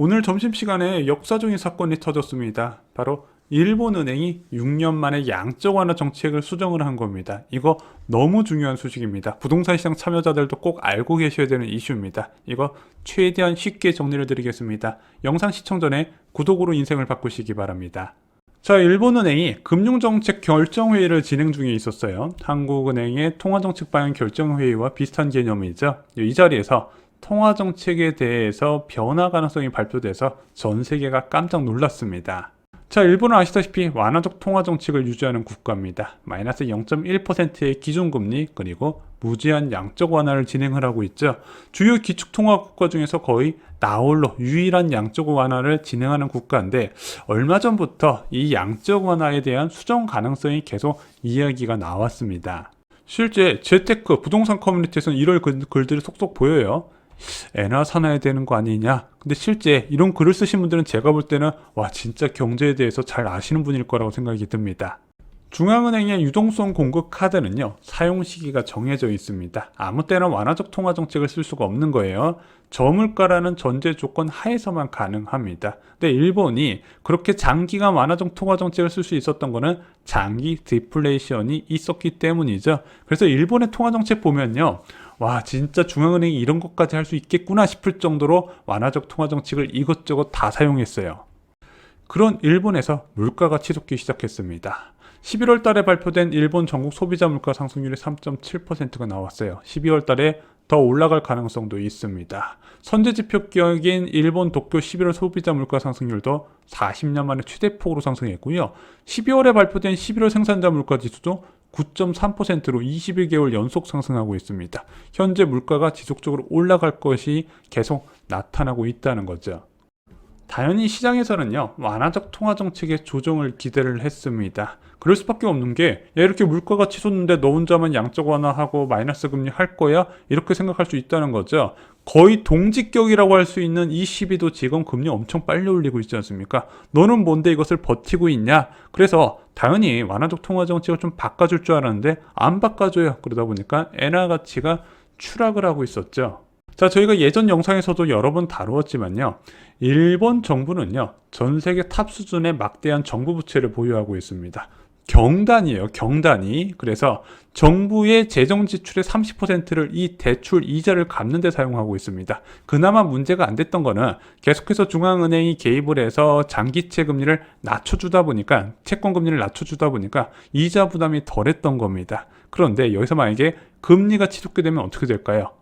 오늘 점심시간에 역사적인 사건이 터졌습니다. 바로 일본은행이 6년 만에 양적 완화 정책을 수정을 한 겁니다. 이거 너무 중요한 소식입니다. 부동산 시장 참여자들도 꼭 알고 계셔야 되는 이슈입니다. 이거 최대한 쉽게 정리를 드리겠습니다. 영상 시청 전에 구독으로 인생을 바꾸시기 바랍니다. 자, 일본은행이 금융정책 결정회의를 진행 중에 있었어요. 한국은행의 통화정책 방향 결정회의와 비슷한 개념이죠. 이 자리에서 통화정책에 대해서 변화 가능성이 발표돼서 전 세계가 깜짝 놀랐습니다. 자, 일본은 아시다시피 완화적 통화정책을 유지하는 국가입니다. 마이너스 0.1%의 기준금리 그리고 무제한 양적 완화를 진행을 하고 있죠. 주요 기축통화 국가 중에서 거의 나홀로 유일한 양적 완화를 진행하는 국가인데 얼마 전부터 이 양적 완화에 대한 수정 가능성이 계속 이야기가 나왔습니다. 실제 재테크 부동산 커뮤니티에서는 이런 글들이 속속 보여요. 엔화 사놔야 되는 거 아니냐. 근데 실제 이런 글을 쓰신 분들은 제가 볼 때는 와, 진짜 경제에 대해서 잘 아시는 분일 거라고 생각이 듭니다. 중앙은행의 유동성 공급 카드는요, 사용 시기가 정해져 있습니다. 아무 때나 완화적 통화 정책을 쓸 수가 없는 거예요. 저물가라는 전제 조건 하에서만 가능합니다. 근데 일본이 그렇게 장기간 완화적 통화 정책을 쓸 수 있었던 거는 장기 디플레이션이 있었기 때문이죠. 그래서 일본의 통화 정책 보면요, 와, 진짜 중앙은행이 이런 것까지 할 수 있겠구나 싶을 정도로 완화적 통화 정책을 이것저것 다 사용했어요. 그런 일본에서 물가가 치솟기 시작했습니다. 11월 달에 발표된 일본 전국 소비자 물가 상승률이 3.7%가 나왔어요. 12월 달에 더 올라갈 가능성도 있습니다. 선제지표격인 일본 도쿄 11월 소비자 물가 상승률도 40년 만에 최대폭으로 상승했고요. 12월에 발표된 11월 생산자 물가 지수도 9.3%로 21개월 연속 상승하고 있습니다. 현재 물가가 지속적으로 올라갈 것이 계속 나타나고 있다는 거죠. 당연히 시장에서는요, 완화적 통화 정책의 조정을 기대를 했습니다. 그럴 수밖에 없는 게, 야, 이렇게 물가가 치솟는데 너 혼자만 양적 완화하고 마이너스 금리 할 거야? 이렇게 생각할 수 있다는 거죠. 거의 동직격이라고 할 수 있는 ECB도 지금 금리 엄청 빨리 올리고 있지 않습니까? 너는 뭔데 이것을 버티고 있냐? 그래서 당연히 완화적 통화 정책을 좀 바꿔줄 줄 알았는데 안 바꿔줘요. 그러다 보니까 엔화 가치가 추락을 하고 있었죠. 자, 저희가 예전 영상에서도 여러 번 다루었지만요, 일본 정부는요, 전 세계 탑 수준의 막대한 정부 부채를 보유하고 있습니다. 경단이에요, 경단이. 그래서 정부의 재정 지출의 30%를 이 대출 이자를 갚는 데 사용하고 있습니다. 그나마 문제가 안 됐던 거는 계속해서 중앙은행이 개입을 해서 장기채 금리를 낮춰주다 보니까, 채권 금리를 낮춰주다 보니까 이자 부담이 덜했던 겁니다. 그런데 여기서 만약에 금리가 치솟게 되면 어떻게 될까요?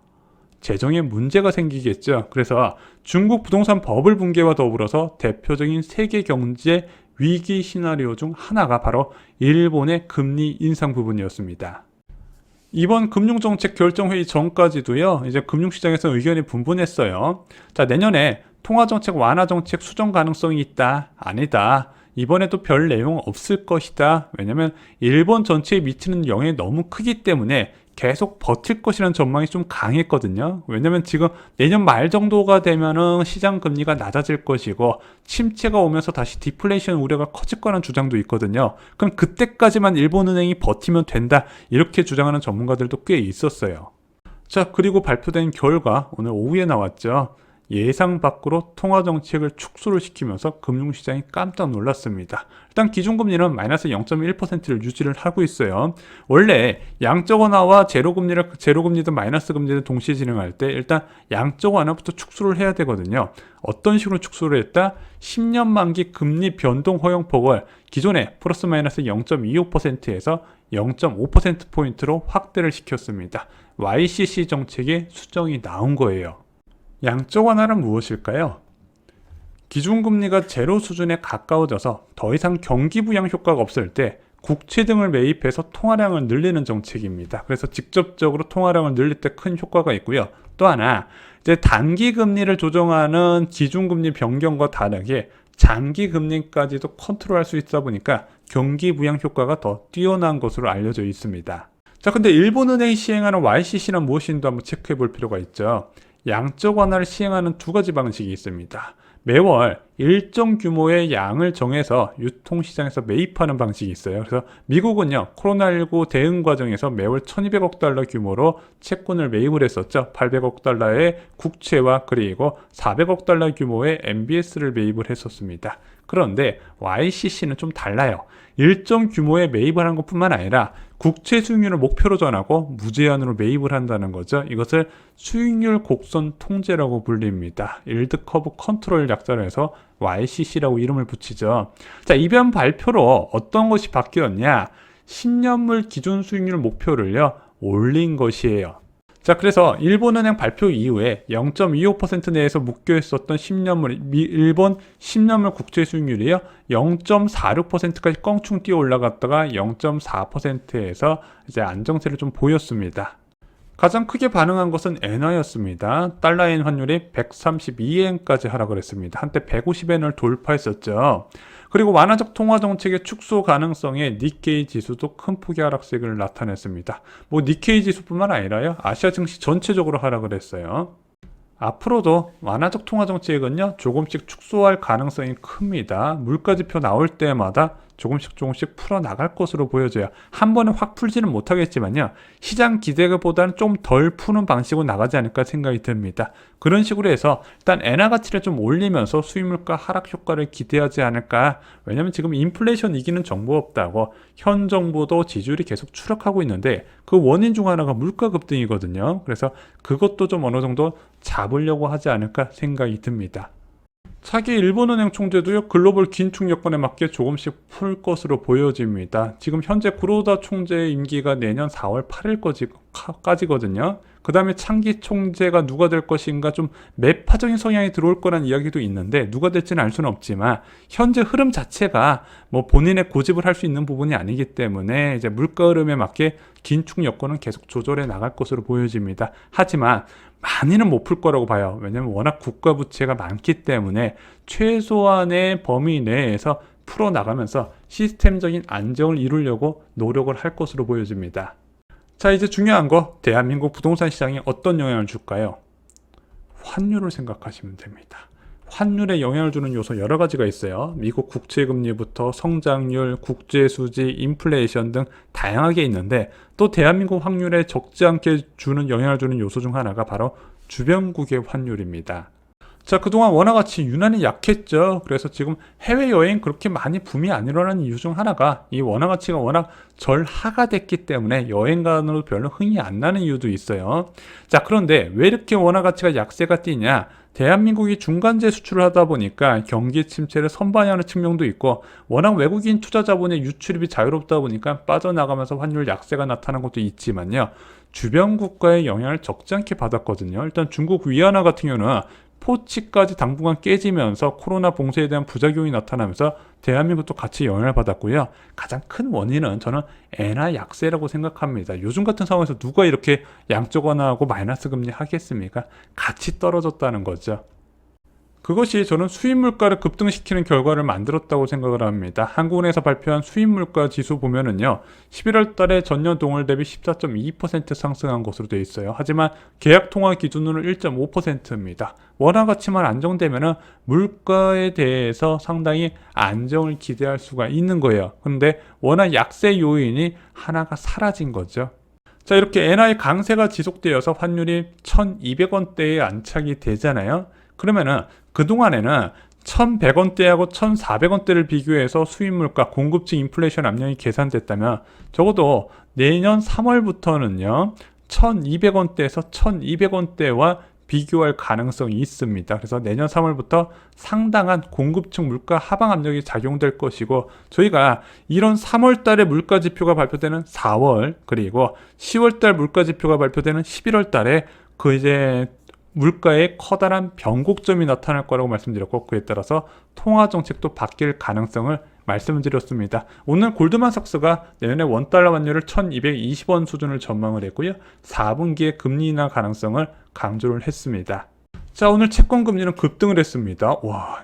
재정에 문제가 생기겠죠. 그래서 중국 부동산 버블 붕괴와 더불어서 대표적인 세계 경제 위기 시나리오 중 하나가 바로 일본의 금리 인상 부분이었습니다. 이번 금융정책 결정회의 전까지도요, 이제 금융시장에서 의견이 분분했어요. 자, 내년에 통화정책 완화정책 수정 가능성이 있다, 아니다. 이번에도 별 내용 없을 것이다. 왜냐면 일본 전체에 미치는 영향이 너무 크기 때문에 계속 버틸 것이라는 전망이 좀 강했거든요. 왜냐면 지금 내년 말 정도가 되면은 시장 금리가 낮아질 것이고 침체가 오면서 다시 디플레이션 우려가 커질 거라는 주장도 있거든요. 그럼 그때까지만 일본은행이 버티면 된다, 이렇게 주장하는 전문가들도 꽤 있었어요. 자, 그리고 발표된 결과 오늘 오후에 나왔죠. 예상 밖으로 통화 정책을 축소를 시키면서 금융시장이 깜짝 놀랐습니다. 일단 기준금리는 마이너스 0.1%를 유지를 하고 있어요. 원래 양적 완화와 제로금리든 마이너스 금리를 동시에 진행할 때 일단 양적 완화부터 축소를 해야 되거든요. 어떤 식으로 축소를 했다? 10년 만기 금리 변동 허용폭을 기존에 플러스 마이너스 0.25%에서 0.5%포인트로 확대를 시켰습니다. YCC 정책의 수정이 나온 거예요. 양적 완화는 무엇일까요? 기준금리가 제로 수준에 가까워져서 더 이상 경기 부양 효과가 없을 때 국채 등을 매입해서 통화량을 늘리는 정책입니다. 그래서 직접적으로 통화량을 늘릴 때 큰 효과가 있고요. 또 하나, 이제 단기 금리를 조정하는 기준금리 변경과 다르게 장기 금리까지도 컨트롤할 수 있다 보니까 경기 부양 효과가 더 뛰어난 것으로 알려져 있습니다. 자, 근데 일본은행이 시행하는 YCC는 무엇인지 한번 체크해 볼 필요가 있죠. 양적 완화를 시행하는 두 가지 방식이 있습니다. 매월 일정 규모의 양을 정해서 유통시장에서 매입하는 방식이 있어요. 그래서 미국은요, 코로나19 대응 과정에서 매월 1200억 달러 규모로 채권을 매입을 했었죠. 800억 달러의 국채와 그리고 400억 달러 규모의 MBS를 매입을 했었습니다. 그런데 YCC는 좀 달라요. 일정 규모의 매입을 한 것뿐만 아니라 국채 수익률을 목표로 정하고 무제한으로 매입을 한다는 거죠. 이것을 수익률 곡선 통제라고 불립니다. 일드 커브 컨트롤 약자로 해서 YCC라고 이름을 붙이죠. 자, 이번 발표로 어떤 것이 바뀌었냐? 10년물 기준 수익률 목표를요, 올린 것이에요. 자, 그래서 일본은행 발표 이후에 0.25% 내에서 묶여 있었던 10년물, 일본 10년물 국채 수익률이요, 0.46%까지 껑충 뛰어 올라갔다가 0.4%에서 이제 안정세를 좀 보였습니다. 가장 크게 반응한 것은 엔화였습니다. 달러엔 환율이 132엔까지 하락을 했습니다. 한때 150엔을 돌파했었죠. 그리고 완화적 통화 정책의 축소 가능성에 니케이 지수도 큰 폭의 하락세를 나타냈습니다. 뭐 니케이 지수뿐만 아니라요, 아시아 증시 전체적으로 하락을 했어요. 앞으로도 완화적 통화 정책은요, 조금씩 축소할 가능성이 큽니다. 물가지표 나올 때마다 조금씩 풀어 나갈 것으로 보여져요. 한 번에 확 풀지는 못하겠지만요, 시장 기대보다는 좀 덜 푸는 방식으로 나가지 않을까 생각이 듭니다. 그런 식으로 해서 일단 엔화 가치를 좀 올리면서 수입물가 하락 효과를 기대하지 않을까. 왜냐면 지금 인플레이션 이기는 정부 없다고 현 정부도 지지율이 계속 추락하고 있는데 그 원인 중 하나가 물가 급등이거든요. 그래서 그것도 좀 어느 정도 잡으려고 하지 않을까 생각이 듭니다. 차기 일본은행 총재도요, 글로벌 긴축 여건에 맞게 조금씩 풀 것으로 보여집니다. 지금 현재 구로다 총재의 임기가 내년 4월 8일까지거든요. 그 다음에 창기 총재가 누가 될 것인가 좀 매파적인 성향이 들어올 거란 이야기도 있는데 누가 될지는 알 수는 없지만 현재 흐름 자체가 뭐 본인의 고집을 할 수 있는 부분이 아니기 때문에 이제 물가 흐름에 맞게 긴축 여건은 계속 조절해 나갈 것으로 보여집니다. 하지만 많이는 못 풀 거라고 봐요. 왜냐면 워낙 국가 부채가 많기 때문에 최소한의 범위 내에서 풀어나가면서 시스템적인 안정을 이루려고 노력을 할 것으로 보여집니다. 자, 이제 중요한 거, 대한민국 부동산 시장에 어떤 영향을 줄까요? 환율을 생각하시면 됩니다. 환율에 영향을 주는 요소 여러 가지가 있어요. 미국 국채금리부터 성장률, 국제수지, 인플레이션 등 다양하게 있는데 또 대한민국 환율에 적지 않게 영향을 주는 요소 중 하나가 바로 주변국의 환율입니다. 자, 그동안 원화가치 유난히 약했죠. 그래서 지금 해외여행 그렇게 많이 붐이 안 일어나는 이유 중 하나가 이 원화가치가 워낙 절하가 됐기 때문에 여행가로 별로 흥이 안 나는 이유도 있어요. 자, 그런데 왜 이렇게 원화가치가 약세가 뛰냐? 대한민국이 중간재 수출을 하다 보니까 경기 침체를 선반영하는 측면도 있고 워낙 외국인 투자 자본의 유출입이 자유롭다 보니까 빠져나가면서 환율 약세가 나타난 것도 있지만요. 주변 국가의 영향을 적지 않게 받았거든요. 일단 중국 위안화 같은 경우는 포치까지 당분간 깨지면서 코로나 봉쇄에 대한 부작용이 나타나면서 대한민국도 같이 영향을 받았고요. 가장 큰 원인은 저는 엔화 약세라고 생각합니다. 요즘 같은 상황에서 누가 이렇게 양적 완화하고 마이너스 금리 하겠습니까? 같이 떨어졌다는 거죠. 그것이 저는 수입 물가를 급등시키는 결과를 만들었다고 생각을 합니다. 한국은행에서 발표한 수입 물가 지수 보면은요, 11월 달에 전년 동월 대비 14.2% 상승한 것으로 되어 있어요. 하지만 계약 통화 기준으로 1.5%입니다. 원화 가치만 안정되면은 물가에 대해서 상당히 안정을 기대할 수가 있는 거예요. 그런데 원화 약세 요인이 하나가 사라진 거죠. 자, 이렇게 엔화의 강세가 지속되어서 환율이 1,200원대에 안착이 되잖아요. 그러면은 그동안에는 1,100원대하고 1,400원대를 비교해서 수입물가, 공급층 인플레이션 압력이 계산됐다면 적어도 내년 3월부터는요 1,200원대에서 1,200원대와 비교할 가능성이 있습니다. 그래서 내년 3월부터 상당한 공급층 물가 하방 압력이 작용될 것이고 저희가 이런 3월 달에 물가 지표가 발표되는 4월 그리고 10월 달 물가 지표가 발표되는 11월 달에 그 이제 물가에 커다란 변곡점이 나타날 거라고 말씀드렸고 그에 따라서 통화 정책도 바뀔 가능성을 말씀드렸습니다. 오늘 골드만삭스가 내년에 원달러 환율을 1220원 수준을 전망을 했고요. 4분기에 금리 인하 가능성을 강조를 했습니다. 자, 오늘 채권 금리는 급등을 했습니다. 와,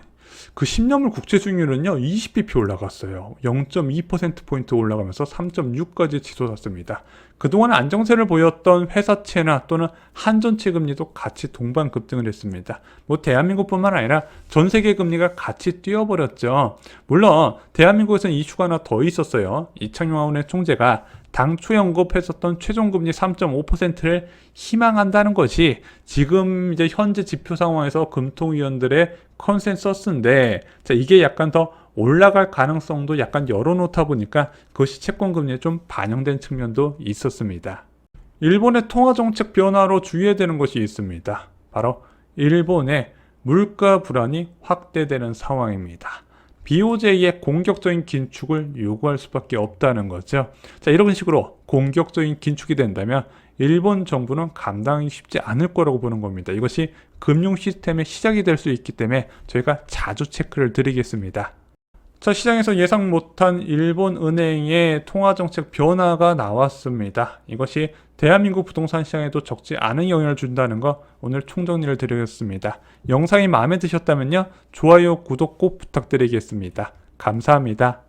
그 10년물 국채 수익률은요 20bp 올라갔어요. 0.2%포인트 올라가면서 3.6까지 치솟았습니다. 그동안 안정세를 보였던 회사채나 또는 한전채 금리도 같이 동반 급등을 했습니다. 뭐 대한민국뿐만 아니라 전 세계 금리가 같이 뛰어버렸죠. 물론 대한민국에서는 이슈가 하나 더 있었어요. 이창용 하원의 총재가 당초에 언급했었던 최종금리 3.5%를 희망한다는 것이 지금 이제 현재 지표 상황에서 금통위원들의 컨센서스인데, 자, 이게 약간 더 올라갈 가능성도 약간 열어놓다 보니까 그것이 채권금리에 좀 반영된 측면도 있었습니다. 일본의 통화정책 변화로 주의해야 되는 것이 있습니다. 바로 일본의 물가 불안이 확대되는 상황입니다. BOJ의 공격적인 긴축을 요구할 수밖에 없다는 거죠. 자, 이런 식으로 공격적인 긴축이 된다면 일본 정부는 감당하기 쉽지 않을 거라고 보는 겁니다. 이것이 금융 시스템의 시작이 될 수 있기 때문에 저희가 자주 체크를 드리겠습니다. 자, 시장에서 예상 못한 일본 은행의 통화정책 변화가 나왔습니다. 이것이 대한민국 부동산 시장에도 적지 않은 영향을 준다는 거 오늘 총정리를 드리겠습니다. 영상이 마음에 드셨다면요, 좋아요, 구독 꼭 부탁드리겠습니다. 감사합니다.